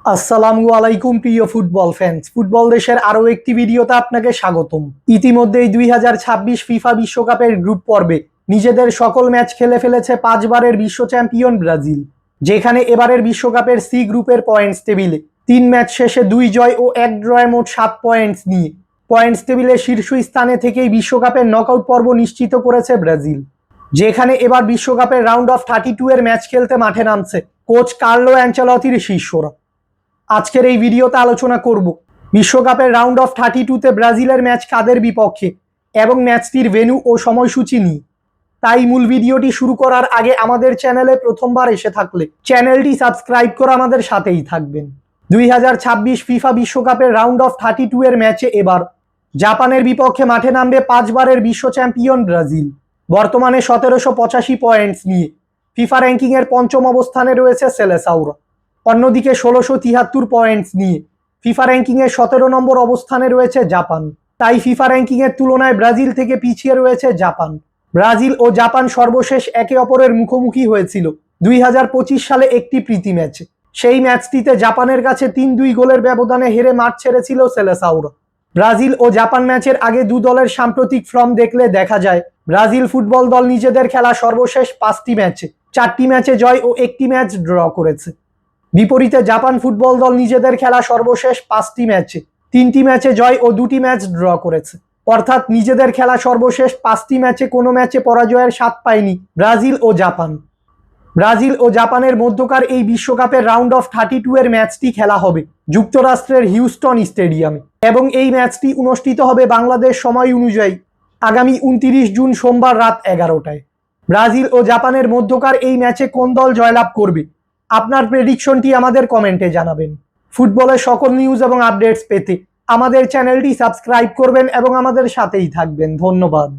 আসসালামু আলাইকুম প্রিয় ফুটবল ফ্যান্স, ফুটবল দেশের আরও একটি ভিডিওতে আপনাকে স্বাগতম। ইতিমধ্যেই 2026 ফিফা বিশ্বকাপের গ্রুপ পর্বে নিজেদের সকল ম্যাচ খেলে ফেলেছে 5বারের বিশ্ব চ্যাম্পিয়ন ব্রাজিল, যেখানে এবারের বিশ্বকাপের সি গ্রুপের পয়েন্টস টেবিলে 3 ম্যাচ শেষে 2 জয় ও 1 ড্রয়ে মোট 7 পয়েন্টস নিয়ে পয়েন্টস টেবিলের শীর্ষ স্থানে থেকেই বিশ্বকাপের নকআউট পর্ব নিশ্চিত করেছে ব্রাজিল, যেখানে এবার বিশ্বকাপের রাউন্ড অফ 32 এর ম্যাচ খেলতে মাঠে নামছে কোচ কার্লো অ্যানচেলত্তির শিষ্যরা। আজকের এই ভিডিওতে আলোচনা করব বিশ্বকাপের রাউন্ড অফ 32তে ব্রাজিলের ম্যাচ কাদের বিপক্ষে এবং ম্যাচটির ভেন্যু ও সময়সূচি নিয়ে। তাই মূল ভিডিওটি শুরু করার আগে আমাদের চ্যানেলে প্রথমবার এসে থাকলে চ্যানেলটি সাবস্ক্রাইব করে আমাদের সাথেই থাকবেন। 2026 ফিফা বিশ্বকাপের রাউন্ড অফ 32 এর ম্যাচে এবার জাপানের বিপক্ষে মাঠে নামবে 5বারের বিশ্ব চ্যাম্পিয়ন ব্রাজিল। বর্তমানে 1785 পয়েন্টস নিয়ে ফিফা র্যাঙ্কিংয়ের 5ম অবস্থানে রয়েছে সেলেসাউরা। অন্যদিকে 1673 পয়েন্টস নিয়ে ফিফা র্যাঙ্কিংয়ের 17 নম্বর অবস্থানে রয়েছে জাপান। তাই ফিফা র্যাঙ্কিংয়ের তুলনায় ব্রাজিল থেকে পিছিয়ে রয়েছে জাপান। ব্রাজিল ও জাপান সর্বশেষ একে অপরের মুখোমুখি হয়েছিল 2025 সালে একটি প্রীতি ম্যাচে। সেই ম্যাচটিতে জাপানের কাছে 3-2 গোলের ব্যবধানে হেরে মাঠ ছেড়েছিল সেলেসাউরা। ব্রাজিল ও জাপান ম্যাচের আগে দু দলের সাম্প্রতিক ফর্ম দেখলে দেখা যায় ব্রাজিল ফুটবল দল নিজেদের খেলা সর্বশেষ 5টি ম্যাচে 4টি ম্যাচে জয় ও 1টি ম্যাচ ড্র করেছে। বিপরীতে জাপান ফুটবল দল নিজেদের খেলা সর্বশেষ 5টি ম্যাচে 3টি ম্যাচে জয় ও 2টি ম্যাচ ড্র করেছে। অর্থাৎ নিজেদের খেলা সর্বশেষ 5টি ম্যাচে কোনো ম্যাচে পরাজয়ের স্বাদ পায়নি ব্রাজিল ও জাপান। ব্রাজিল ও জাপানের মধ্যকার এই বিশ্বকাপের রাউন্ড অফ 32 এর ম্যাচটি খেলা হবে যুক্তরাষ্ট্রের হিউস্টন স্টেডিয়ামে এবং এই ম্যাচটি অনুষ্ঠিত হবে বাংলাদেশ সময় অনুযায়ী আগামী 29 জুন সোমবার রাত 11টায়। ব্রাজিল ও জাপানের মধ্যকার এই ম্যাচে কোন দল জয়লাভ করবে, আপনার প্রেডিকশনটি আমাদের কমেন্টে জানাবেন। ফুটবলের সকল নিউজ এবং আপডেটস পেতে আমাদের চ্যানেলটি সাবস্ক্রাইব করবেন এবং আমাদের সাথেই থাকবেন। ধন্যবাদ।